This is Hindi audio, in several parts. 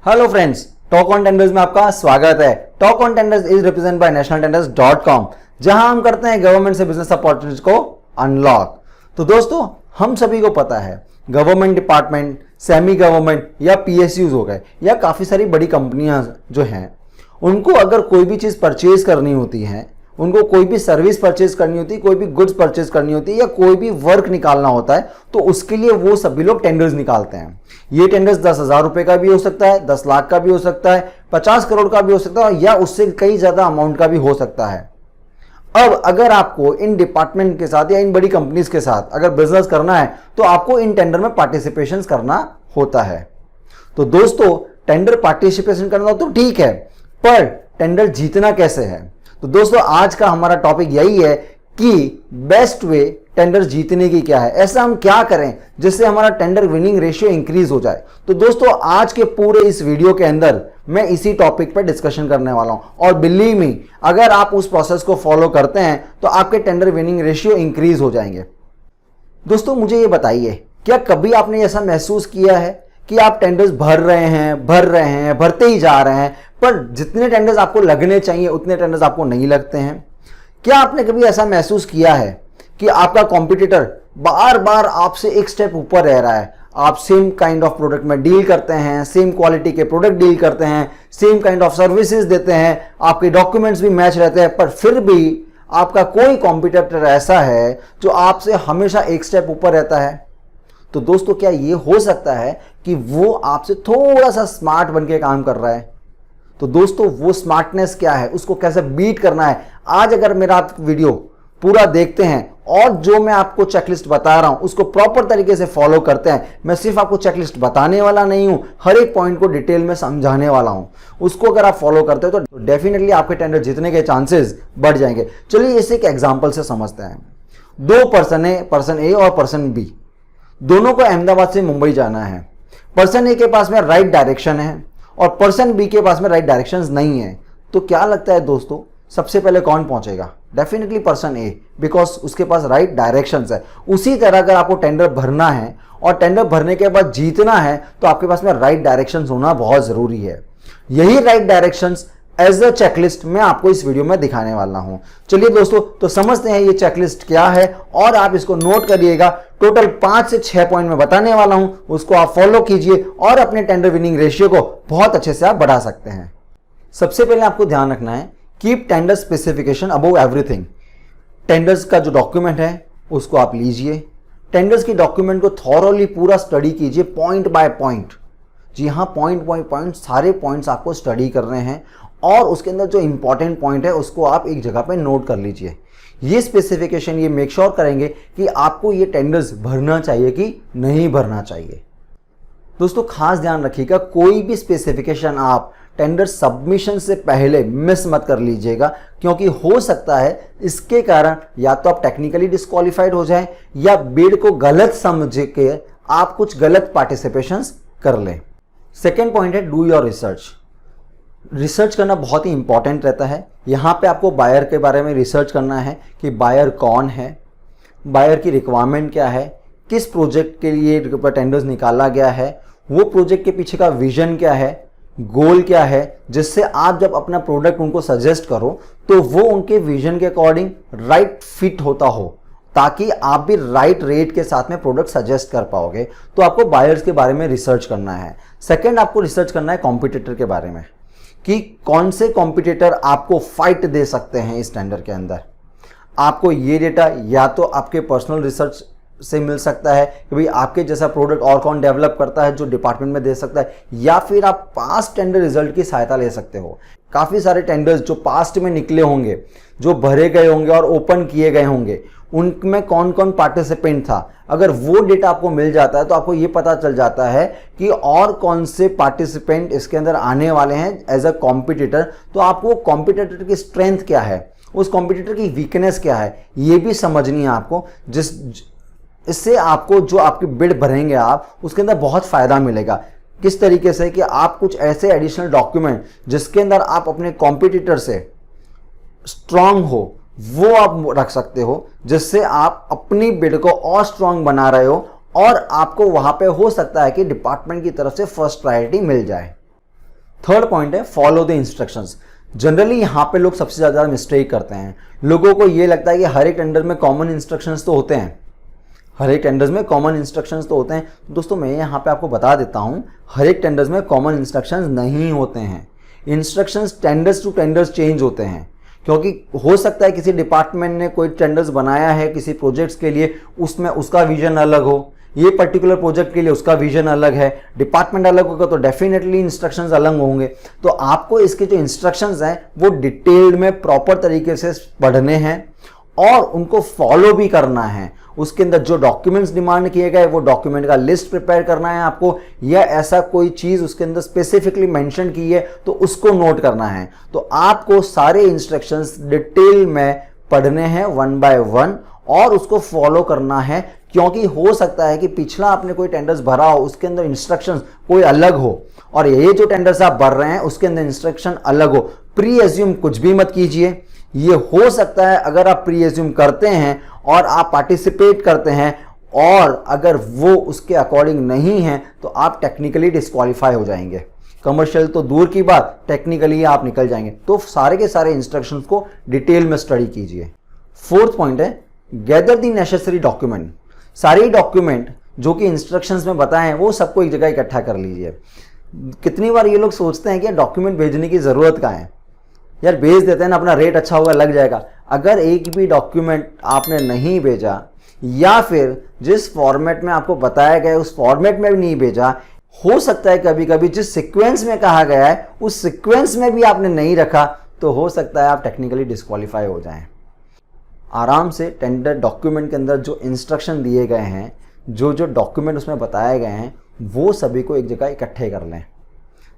Hello friends, talk on tenders में आपका स्वागत है। Talk on tenders is represent by nationaltenders.com, जहां हम करते हैं गवर्नमेंट से बिजनेस अपॉर्चुनिटीज को अनलॉक। तो दोस्तों, हम सभी को पता है गवर्नमेंट डिपार्टमेंट, सेमी गवर्नमेंट या पीएसयूज हो गए या काफ़ी सारी बड़ी कंपनियां जो हैं, उनको अगर कोई भी चीज़ परचेज करनी होती है, उनको कोई भी सर्विस परचेज करनी होती है, कोई भी गुड्स परचेज करनी होती है या कोई भी वर्क निकालना होता है, तो उसके लिए वो सभी लोग टेंडर्स निकालते हैं। ये टेंडर्स 10,000 रुपए का भी हो सकता है, 10 लाख का भी हो सकता है, 50 करोड़ का भी हो सकता है या उससे कई ज़्यादा अमाउंट का भी हो सकता है। अब अगर आपको इन डिपार्टमेंट के साथ या इन बड़ी कंपनीज के साथ अगर बिजनेस करना है तो आपको इन टेंडर में पार्टिसिपेशन करना होता है। तो दोस्तों, टेंडर पार्टिसिपेशन करना तो ठीक है, पर टेंडर जीतना कैसे है? तो दोस्तों, आज का हमारा टॉपिक यही है कि बेस्ट वे टेंडर जीतने की क्या है, ऐसा हम क्या करें जिससे हमारा टेंडर विनिंग रेशियो इंक्रीज हो जाए। तो दोस्तों, आज के पूरे इस वीडियो के अंदर मैं इसी टॉपिक पर डिस्कशन करने वाला हूं और बिलीव मी, अगर आप उस प्रोसेस को फॉलो करते हैं तो आपके टेंडर विनिंग रेशियो इंक्रीज हो जाएंगे। दोस्तों, मुझे ये बताइए, क्या कभी आपने ऐसा महसूस किया है कि आप टेंडर्स भर रहे हैं, भरते ही जा रहे हैं, पर जितने टेंडर्स आपको लगने चाहिए उतने टेंडर्स आपको नहीं लगते हैं? क्या आपने कभी ऐसा महसूस किया है कि आपका कॉम्पिटिटर बार बार आपसे एक स्टेप ऊपर रह रहा है? आप सेम काइंड ऑफ प्रोडक्ट में डील करते हैं, सेम क्वालिटी के प्रोडक्ट डील करते हैं, सेम काइंड ऑफ सर्विसेज देते हैं, आपके डॉक्यूमेंट्स भी मैच रहते हैं, पर फिर भी आपका कोई कॉम्पिटिटर ऐसा है जो आपसे हमेशा एक स्टेप ऊपर रहता है। तो दोस्तों, क्या ये हो सकता है कि वो आपसे थोड़ा सा स्मार्ट बनके काम कर रहा है? तो दोस्तों, वो स्मार्टनेस क्या है, उसको कैसे बीट करना है, आज अगर मेरा आप वीडियो पूरा देखते हैं और जो मैं आपको चेकलिस्ट बता रहा हूं उसको प्रॉपर तरीके से फॉलो करते हैं, मैं सिर्फ आपको चेकलिस्ट बताने वाला नहीं हूं, हर एक पॉइंट को डिटेल में समझाने वाला हूं, उसको अगर आप फॉलो करते हो तो डेफिनेटली आपके टेंडर जीतने के चांसेस बढ़ जाएंगे। चलिए इसे एक एग्जाम्पल से समझते हैं। दो पर्सन है, पर्सन ए और पर्सन बी, दोनों को अहमदाबाद से मुंबई जाना है। पर्सन ए के पास में राइट डायरेक्शन है और पर्सन बी के पास में राइट डायरेक्शंस नहीं है। तो क्या लगता है दोस्तों, सबसे पहले कौन पहुंचेगा? डेफिनेटली पर्सन ए, बिकॉज उसके पास राइट डायरेक्शंस है। उसी तरह अगर आपको टेंडर भरना है और टेंडर भरने के बाद जीतना है तो आपके पास में राइट डायरेक्शंस होना बहुत जरूरी है। यही right directions as a checklist मैं आपको इस वीडियो में दिखाने वाला हूं। चलिए दोस्तों, तो समझते हैं ये चेकलिस्ट क्या है और आप इसको नोट करिएगा। टोटल 5 से 6 पॉइंट में बताने वाला हूं, उसको आप फॉलो कीजिए और अपने टेंडर विनिंग रेशियो को बहुत अच्छे से आप बढ़ा सकते हैं। सबसे पहले आपको ध्यान रखना है, keep tender specification above everything. Tenders का जो डॉक्यूमेंट है उसको आप लीजिए, टेंडर्स की डॉक्यूमेंट को थॉरोली पूरा स्टडी कीजिए, पॉइंट बाय पॉइंट। जी हाँ, पॉइंट बाय पॉइंट सारे पॉइंट्स आपको स्टडी करने हैं और उसके अंदर जो इंपॉर्टेंट पॉइंट है उसको आप एक जगह पे नोट कर लीजिए। ये स्पेसिफिकेशन ये मेक श्योर करेंगे कि आपको ये टेंडर्स भरना चाहिए कि नहीं भरना चाहिए। दोस्तों, खास ध्यान रखिएगा, कोई भी स्पेसिफिकेशन आप टेंडर सबमिशन से पहले मिस मत कर लीजिएगा, क्योंकि हो सकता है इसके कारण या तो आप टेक्निकली डिस्क्वालिफाइड हो जाएं या बिड को गलत समझ के आप कुछ गलत पार्टिसिपेशंस कर लें। सेकेंड पॉइंट है, डू योर रिसर्च। रिसर्च करना बहुत ही इंपॉर्टेंट रहता है। यहाँ पे आपको बायर के बारे में रिसर्च करना है कि बायर कौन है, बायर की रिक्वायरमेंट क्या है, किस प्रोजेक्ट के लिए टेंडर्स निकाला गया है, वो प्रोजेक्ट के पीछे का विजन क्या है, गोल क्या है, जिससे आप जब अपना प्रोडक्ट उनको सजेस्ट करो तो वो उनके विजन के अकॉर्डिंग राइट फिट होता हो, ताकि आप भी राइट रेट के साथ में प्रोडक्ट सजेस्ट कर पाओगे। तो आपको बायर्स के बारे में रिसर्च करना है। सेकंड, आपको रिसर्च करना है कॉम्पिटिटर के बारे में कि कौन से कॉम्पिटिटर आपको फाइट दे सकते हैं इस टेंडर के अंदर। आपको ये डेटा या तो आपके पर्सनल रिसर्च से मिल सकता है कि भाई आपके जैसा प्रोडक्ट और कौन डेवलप करता है जो डिपार्टमेंट में दे सकता है, या फिर आप पास्ट टेंडर रिजल्ट की सहायता ले सकते हो। काफ़ी सारे टेंडर्स जो पास्ट में निकले होंगे, जो भरे गए होंगे और ओपन किए गए होंगे, उनमें कौन कौन पार्टिसिपेंट था, अगर वो डेटा आपको मिल जाता है तो आपको ये पता चल जाता है कि और कौन से पार्टिसिपेंट इसके अंदर आने वाले हैं एज अ कॉम्पिटिटर। तो आपको कॉम्पिटिटर की स्ट्रेंथ क्या है, उस कॉम्पिटिटर की वीकनेस क्या है, ये भी समझनी है आपको। इससे आपको जो आपकी बिड भरेंगे आप, उसके अंदर बहुत फ़ायदा मिलेगा। किस तरीके से कि आप कुछ ऐसे एडिशनल डॉक्यूमेंट जिसके अंदर आप अपने कॉम्पिटिटर से स्ट्रांग हो वो आप रख सकते हो, जिससे आप अपनी बिड को और स्ट्रांग बना रहे हो और आपको वहां पे हो सकता है कि डिपार्टमेंट की तरफ से फर्स्ट प्रायोरिटी मिल जाए। थर्ड पॉइंट है फॉलो द इंस्ट्रक्शंस। जनरली यहाँ पे लोग सबसे ज़्यादा मिस्टेक करते हैं। लोगों को ये लगता है कि हर एक टेंडर में कॉमन इंस्ट्रक्शंस तो होते हैं, हर एक टेंडर्स में कॉमन इंस्ट्रक्शंस तो होते हैं। दोस्तों मैं यहाँ पे आपको बता देता हूँ, हर एक टेंडर्स में कॉमन इंस्ट्रक्शंस नहीं होते हैं। Instructions tenders to tenders change होते हैं, क्योंकि हो सकता है किसी डिपार्टमेंट ने कोई टेंडर्स बनाया है किसी प्रोजेक्ट्स के लिए, उसमें उसका विजन अलग हो, ये पर्टिकुलर प्रोजेक्ट के लिए उसका विजन अलग है, डिपार्टमेंट अलग होगा तो डेफिनेटली इंस्ट्रक्शंस अलग होंगे। तो आपको इसके जो इंस्ट्रक्शंस हैं वो डिटेल्ड में प्रॉपर तरीके से पढ़ने हैं और उनको फॉलो भी करना है। उसके अंदर जो डॉक्यूमेंट्स डिमांड किए गए वो डॉक्यूमेंट का लिस्ट प्रिपेयर करना है आपको, या ऐसा कोई चीज़ उसके अंदर स्पेसिफिकली मेंशन की है तो उसको नोट करना है। तो आपको सारे इंस्ट्रक्शंस डिटेल में पढ़ने हैं 1 बाय 1 और उसको फॉलो करना है, क्योंकि हो सकता है कि पिछला आपने कोई टेंडर्स भरा हो उसके अंदर इंस्ट्रक्शंस कोई अलग हो और ये जो टेंडर्स आप भर रहे हैं उसके अंदर इंस्ट्रक्शन अलग हो। प्री एज्यूम कुछ भी मत कीजिए। ये हो सकता है अगर आप प्री एज्यूम करते हैं और आप पार्टिसिपेट करते हैं और अगर वो उसके अकॉर्डिंग नहीं है तो आप टेक्निकली डिस्क्वालीफाई हो जाएंगे। कमर्शियल तो दूर की बात, टेक्निकली आप निकल जाएंगे। तो सारे के सारे इंस्ट्रक्शंस को डिटेल में स्टडी कीजिए। फोर्थ पॉइंट है गैदर द नेसेसरी डॉक्यूमेंट। सारे डॉक्यूमेंट जो कि इंस्ट्रक्शंस में बताए हैं वो सबको एक जगह इकट्ठा कर लीजिए। कितनी बार ये लोग सोचते हैं कि डॉक्यूमेंट भेजने की ज़रूरत कहाँ है, यार भेज देते हैं ना, अपना रेट अच्छा होगा लग जाएगा। अगर एक भी डॉक्यूमेंट आपने नहीं भेजा या फिर जिस फॉर्मेट में आपको बताया गया है उस फॉर्मेट में भी नहीं भेजा, हो सकता है कभी कभी जिस सीक्वेंस में कहा गया है उस सीक्वेंस में भी आपने नहीं रखा, तो हो सकता है आप टेक्निकली डिस्क्वालीफाई हो जाएं। आराम से टेंडर डॉक्यूमेंट के अंदर जो इंस्ट्रक्शन दिए गए हैं, जो जो डॉक्यूमेंट उसमें बताए गए हैं, वो सभी को एक जगह इकट्ठे कर लें।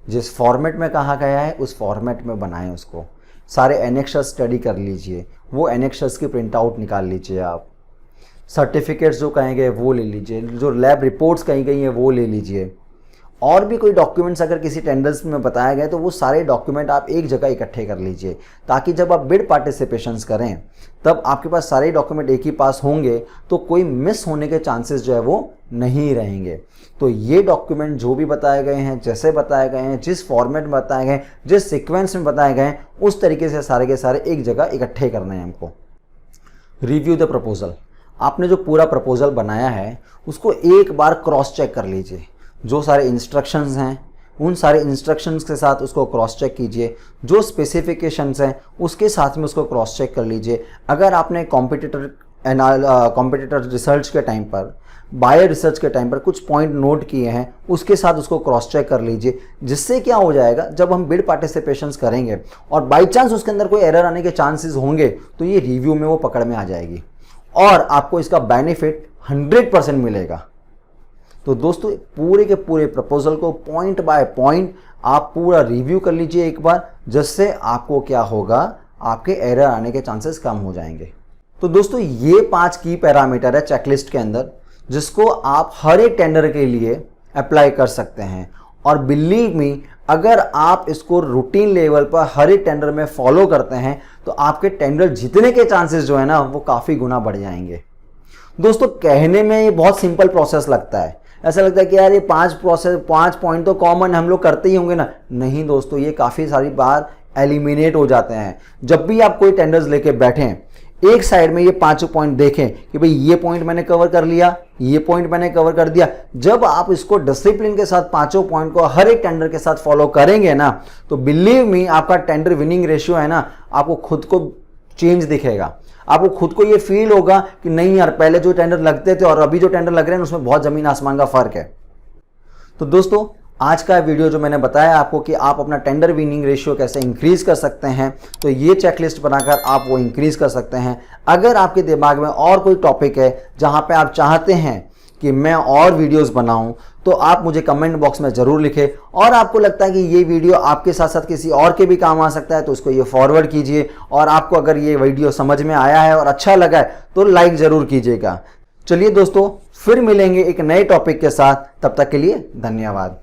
जिस फॉर्मेट में कहा गया है उस फॉर्मेट में बनाएं उसको। सारे एनेक्शर्स स्टडी कर लीजिए, वो एनेक्शर्स की प्रिंट आउट निकाल लीजिए आप। सर्टिफिकेट्स जो कहेंगे वो ले लीजिए, जो लैब रिपोर्ट्स कही गई हैं वो ले लीजिए। और भी कोई डॉक्यूमेंट्स अगर किसी टेंडर्स में बताया गया तो वो सारे डॉक्यूमेंट आप एक जगह इकट्ठे कर लीजिए, ताकि जब आप बिड पार्टिसिपेशंस करें तब आपके पास सारे डॉक्यूमेंट एक ही पास होंगे तो कोई मिस होने के चांसेस जो है वो नहीं रहेंगे। तो ये डॉक्यूमेंट जो भी बताए गए हैं, जैसे बताए गए हैं, जिस फॉर्मेट में बताए गए हैं, जिस सीक्वेंस में बताए गए हैं, उस तरीके से सारे के सारे एक जगह इकट्ठे करने हैं हमको। Review the proposal. आपने जो पूरा प्रपोजल बनाया है उसको एक बार क्रॉस चेक कर लीजिए। जो सारे इंस्ट्रक्शंस हैं उन सारे इंस्ट्रक्शंस के साथ उसको क्रॉस चेक कीजिए। जो स्पेसिफिकेशंस हैं उसके साथ में उसको क्रॉस चेक कर लीजिए। अगर आपने कॉम्पिटिटर रिसर्च के टाइम पर, बायर रिसर्च के टाइम पर कुछ पॉइंट नोट किए हैं उसके साथ उसको क्रॉस चेक कर लीजिए। जिससे क्या हो जाएगा, जब हम बिड पार्टिसिपेशंस करेंगे और बाई चांस उसके अंदर कोई एरर आने के चांसेस होंगे तो ये रिव्यू में वो पकड़ में आ जाएगी और आपको इसका बेनिफिट 100% मिलेगा। तो दोस्तों पूरे के पूरे प्रपोजल को पॉइंट बाय पॉइंट आप पूरा रिव्यू कर लीजिए एक बार, जिससे आपको क्या होगा, आपके एरर आने के चांसेस कम हो जाएंगे। तो दोस्तों ये 5 की पैरामीटर है चेकलिस्ट के अंदर, जिसको आप हर एक टेंडर के लिए अप्लाई कर सकते हैं। और बिलीव मी, अगर आप इसको रूटीन लेवल पर हर एक टेंडर में फॉलो करते हैं तो आपके टेंडर जीतने के चांसेस जो है ना वो काफ़ी गुना बढ़ जाएंगे। दोस्तों कहने में ये बहुत सिंपल प्रोसेस लगता है, ऐसा लगता है कि यार ये 5 पॉइंट तो कॉमन हम लोग करते ही होंगे ना। नहीं दोस्तों, ये काफ़ी सारी बार एलिमिनेट हो जाते हैं। जब भी आप कोई टेंडर्स लेके बैठें, एक साइड में ये 5 पॉइंट देखें कि भाई ये पॉइंट मैंने कवर कर लिया, ये पॉइंट मैंने कवर कर दिया। जब आप इसको डिसिप्लिन के साथ 5 पॉइंट को हर एक टेंडर के साथ फॉलो करेंगे ना, तो बिलीव मी आपका टेंडर विनिंग रेशियो है ना, आपको खुद को चेंज दिखेगा। आपको खुद को ये फील होगा कि नहीं यार, पहले जो टेंडर लगते थे और अभी जो टेंडर लग रहे हैं उसमें बहुत जमीन आसमान का फर्क है। तो दोस्तों आज का वीडियो जो मैंने बताया आपको कि आप अपना टेंडर विनिंग रेशियो कैसे इंक्रीज कर सकते हैं, तो ये चेकलिस्ट बनाकर आप वो इंक्रीज कर सकते हैं। अगर आपके दिमाग में और कोई टॉपिक है जहां पे आप चाहते हैं कि मैं और वीडियोस बनाऊं, तो आप मुझे कमेंट बॉक्स में ज़रूर लिखें। और आपको लगता है कि ये वीडियो आपके साथ साथ किसी और के भी काम आ सकता है तो उसको ये फॉरवर्ड कीजिए। और आपको अगर ये वीडियो समझ में आया है और अच्छा लगा है तो लाइक ज़रूर कीजिएगा। चलिए दोस्तों, फिर मिलेंगे एक नए टॉपिक के साथ, तब तक के लिए धन्यवाद।